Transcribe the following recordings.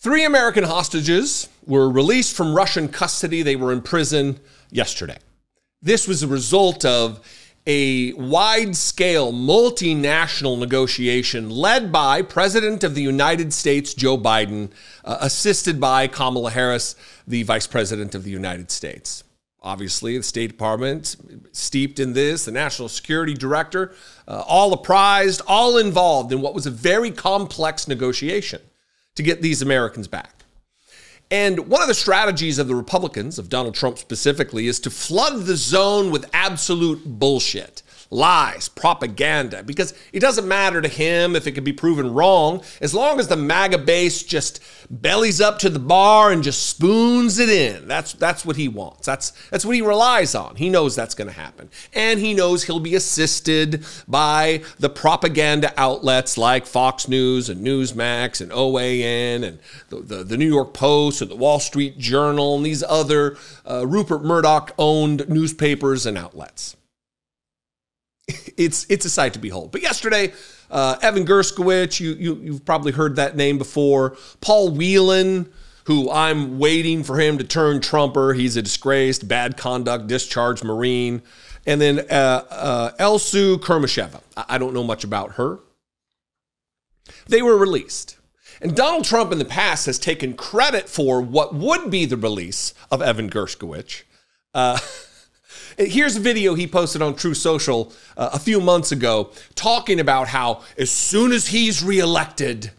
Three American hostages were released from Russian custody. They were in prison yesterday. This was a result of a wide-scale multinational negotiation led by President of the United States, Joe Biden, assisted by Kamala Harris, the Vice President of the United States. Obviously, the State Department steeped in this, the National Security Director, all apprised, all involved in what was a very complex negotiation to get these Americans back. And one of the strategies of the Republicans, of Donald Trump specifically, is to flood the zone with absolute bullshit, lies, propaganda, because it doesn't matter to him if it can be proven wrong, as long as the MAGA base just bellies up to the bar and just spoons it in. That's what he wants. That's what he relies on. He knows that's going to happen. And he knows he'll be assisted by the propaganda outlets like Fox News and Newsmax and OAN and the New York Post and the Wall Street Journal and these other Rupert Murdoch-owned newspapers and outlets. It's a sight to behold. But yesterday, Evan Gershkovich, you've probably heard that name before. Paul Whelan, who I'm waiting for him to turn Trumper. He's a disgraced, bad conduct, discharged Marine. And then Alsu Kurmasheva. I don't know much about her. They were released. And Donald Trump in the past has taken credit for what would be the release of Evan Gershkovich. Here's a video he posted on True Social a few months ago talking about how as soon as he's reelected,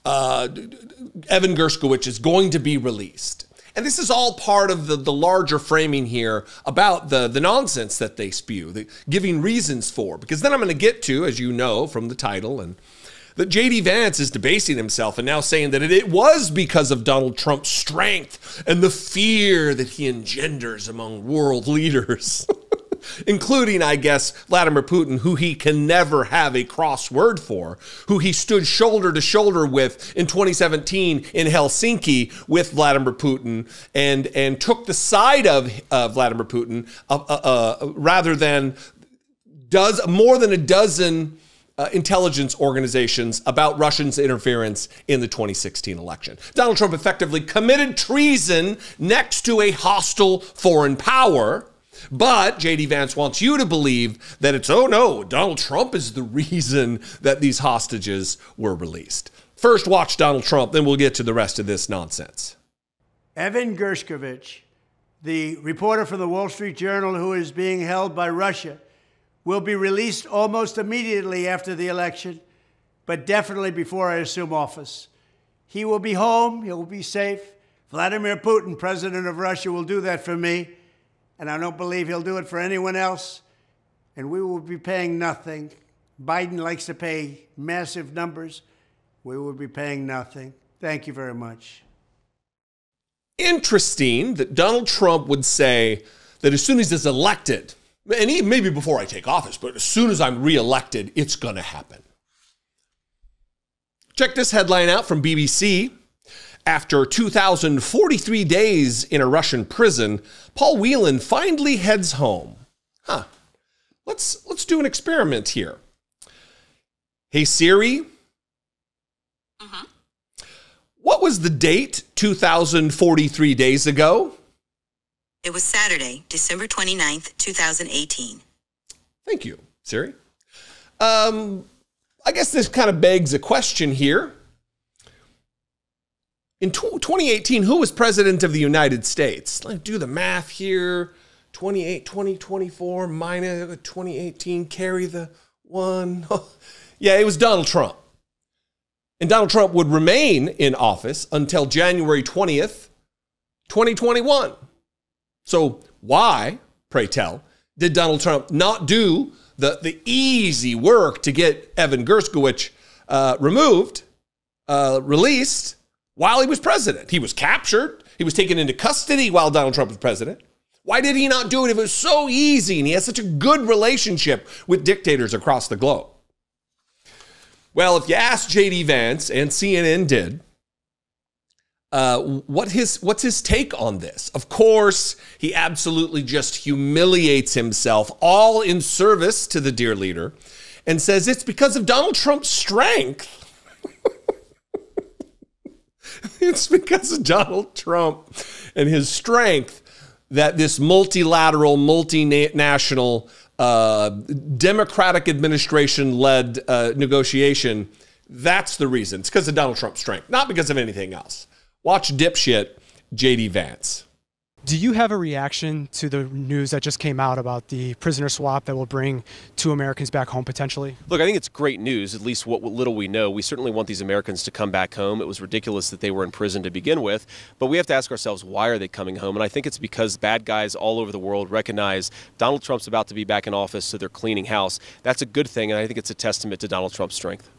Evan Gershkovich is going to be released. And this is all part of the larger framing here about the nonsense that they spew, the giving reasons for. Because then I'm going to get to, as you know from the title, and that J.D. Vance is debasing himself and now saying that it was because of Donald Trump's strength and the fear that he engenders among world leaders, including, I guess, Vladimir Putin, who he can never have a cross word for, who he stood shoulder to shoulder with in 2017 in Helsinki with Vladimir Putin and took the side of Vladimir Putin rather than more than a dozen intelligence organizations about Russians' interference in the 2016 election. Donald Trump effectively committed treason next to a hostile foreign power, but J.D. Vance wants you to believe that it's, oh no, Donald Trump is the reason that these hostages were released. First, watch Donald Trump, then we'll get to the rest of this nonsense. Evan Gershkovich, the reporter from the Wall Street Journal who is being held by Russia, will be released almost immediately after the election, but definitely before I assume office. He will be home. He will be safe. Vladimir Putin, president of Russia, will do that for me, and I don't believe he'll do it for anyone else, and we will be paying nothing. Biden likes to pay massive numbers. We will be paying nothing. Thank you very much. Interesting that Donald Trump would say that as soon as he's elected, and even maybe before I take office, but as soon as I'm reelected, it's going to happen. Check this headline out from BBC. After 2,043 days in a Russian prison, Paul Whelan finally heads home. Let's do an experiment here. Hey, Siri. What was the date 2,043 days ago? It was Saturday, December 29th, 2018. Thank you, Siri. I guess this kind of begs a question here. In 2018, who was president of the United States? Let's do the math here. 2024 minus 2018, carry the one. Yeah, it was Donald Trump. And Donald Trump would remain in office until January 20th, 2021. So why, pray tell, did Donald Trump not do the easy work to get Evan Gershkovich released while he was president? He was captured. He was taken into custody while Donald Trump was president. Why did he not do it if it was so easy and he has such a good relationship with dictators across the globe? Well, if you ask J.D. Vance, and CNN did, what's his take on this? Of course, he absolutely just humiliates himself, all in service to the dear leader, and says it's because of Donald Trump's strength It's because of Donald Trump and his strength that this multilateral, multinational, Democratic administration-led negotiation, that's the reason. It's because of Donald Trump's strength, not because of anything else. Watch dipshit J.D. Vance. Do you have a reaction to the news that just came out about the prisoner swap that will bring 2 Americans back home potentially? Look, I think it's great news, at least what little we know. We certainly want these Americans to come back home. It was ridiculous that they were in prison to begin with, but we have to ask ourselves, why are they coming home? And I think it's because bad guys all over the world recognize Donald Trump's about to be back in office, so they're cleaning house. That's a good thing, and I think it's a testament to Donald Trump's strength.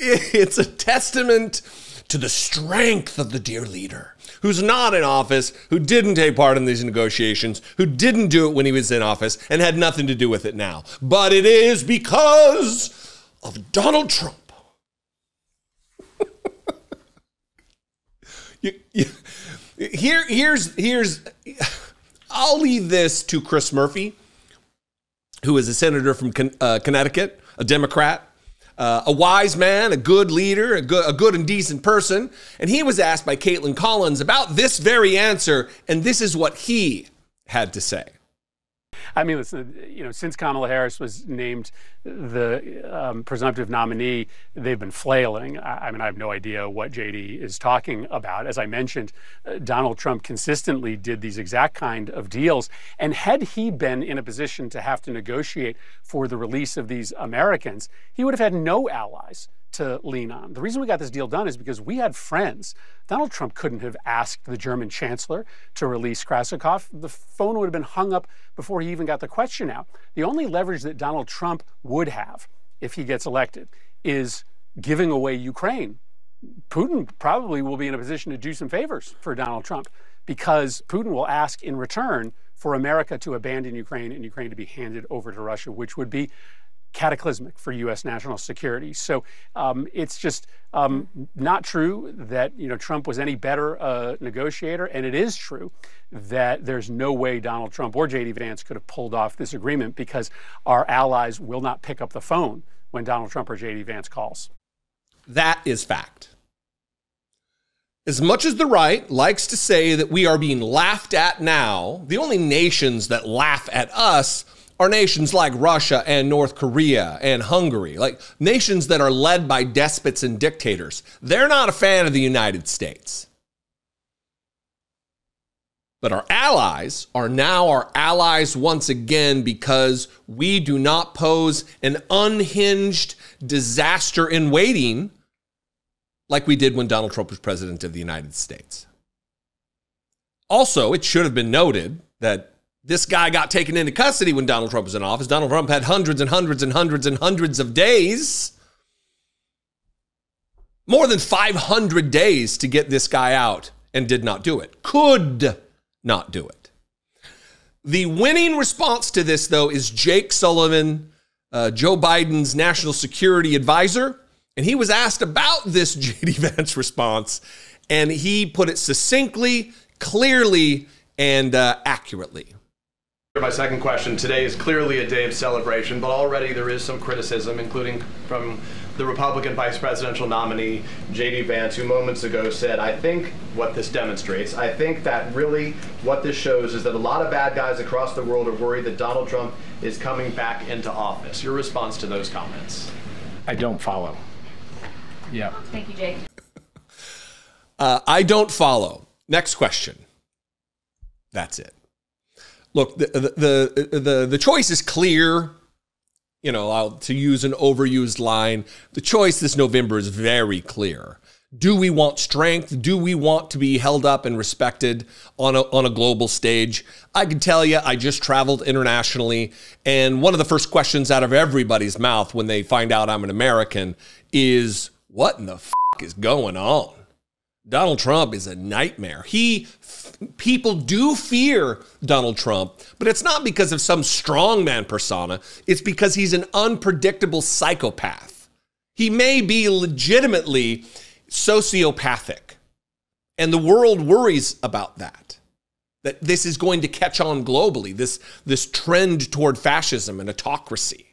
It's a testament to the strength of the dear leader, who's not in office, who didn't take part in these negotiations, who didn't do it when he was in office, and had nothing to do with it now. But it is because of Donald Trump. I'll leave this to Chris Murphy, who is a senator from Connecticut, a Democrat. A wise man, a good leader, a good and decent person. And he was asked by Caitlin Collins about this very answer, and this is what he had to say. I mean, listen, since Kamala Harris was named the presumptive nominee, they've been flailing. I mean, I have no idea what JD is talking about. As I mentioned, Donald Trump consistently did these exact kind of deals. And had he been in a position to have to negotiate for the release of these Americans, he would have had no allies to lean on. The reason we got this deal done is because we had friends. Donald Trump couldn't have asked the German chancellor to release Krasnikov. The phone would have been hung up before he even got the question out. The only leverage that Donald Trump would have if he gets elected is giving away Ukraine. Putin probably will be in a position to do some favors for Donald Trump because Putin will ask in return for America to abandon Ukraine and Ukraine to be handed over to Russia, which would be cataclysmic for U.S. national security. So it's just not true that Trump was any better negotiator, and it is true that there's no way Donald Trump or J.D. Vance could have pulled off this agreement because our allies will not pick up the phone when Donald Trump or J.D. Vance calls. That is fact. As much as the right likes to say that we are being laughed at now, the only nations that laugh at us are nations like Russia and North Korea and Hungary, like nations that are led by despots and dictators. They're not a fan of the United States. But our allies are now our allies once again because we do not pose an unhinged disaster in waiting like we did when Donald Trump was president of the United States. Also, it should have been noted that this guy got taken into custody when Donald Trump was in office. Donald Trump had hundreds and hundreds and hundreds and hundreds of days, more than 500 days to get this guy out, and did not do it. Could not do it. The winning response to this, though, is Jake Sullivan, Joe Biden's national security advisor, and he was asked about this J.D. Vance response, and he put it succinctly, clearly, and accurately. My second question, today is clearly a day of celebration, but already there is some criticism, including from the Republican vice presidential nominee, J.D. Vance, who moments ago said, I think what this demonstrates, I think that really what this shows is that a lot of bad guys across the world are worried that Donald Trump is coming back into office. Your response to those comments? I don't follow. Yeah. Thank you, Jake. I don't follow. Next question. That's it. Look, the choice is clear. To use an overused line, the choice this November is very clear. Do we want strength? Do we want to be held up and respected on a global stage? I can tell you, I just traveled internationally, and one of the first questions out of everybody's mouth when they find out I'm an American is, what in the f*** is going on? Donald Trump is a nightmare. People do fear Donald Trump, but it's not because of some strongman persona. It's because he's an unpredictable psychopath. He may be legitimately sociopathic, and the world worries about that this is going to catch on globally, this trend toward fascism and autocracy.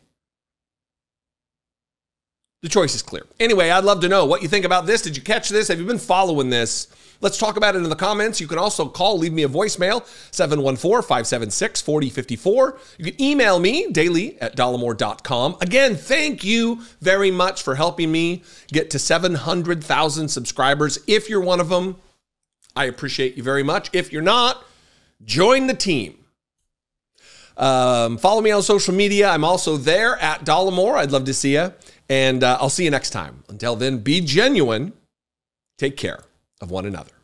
The choice is clear. Anyway, I'd love to know what you think about this. Did you catch this? Have you been following this? Let's talk about it in the comments. You can also call, leave me a voicemail, 714-576-4054. You can email me, daily@dollemore.com. Again, thank you very much for helping me get to 700,000 subscribers. If you're one of them, I appreciate you very much. If you're not, join the team. Follow me on social media. I'm also there at Dollemore. I'd love to see you. And I'll see you next time. Until then, be genuine. Take care of one another.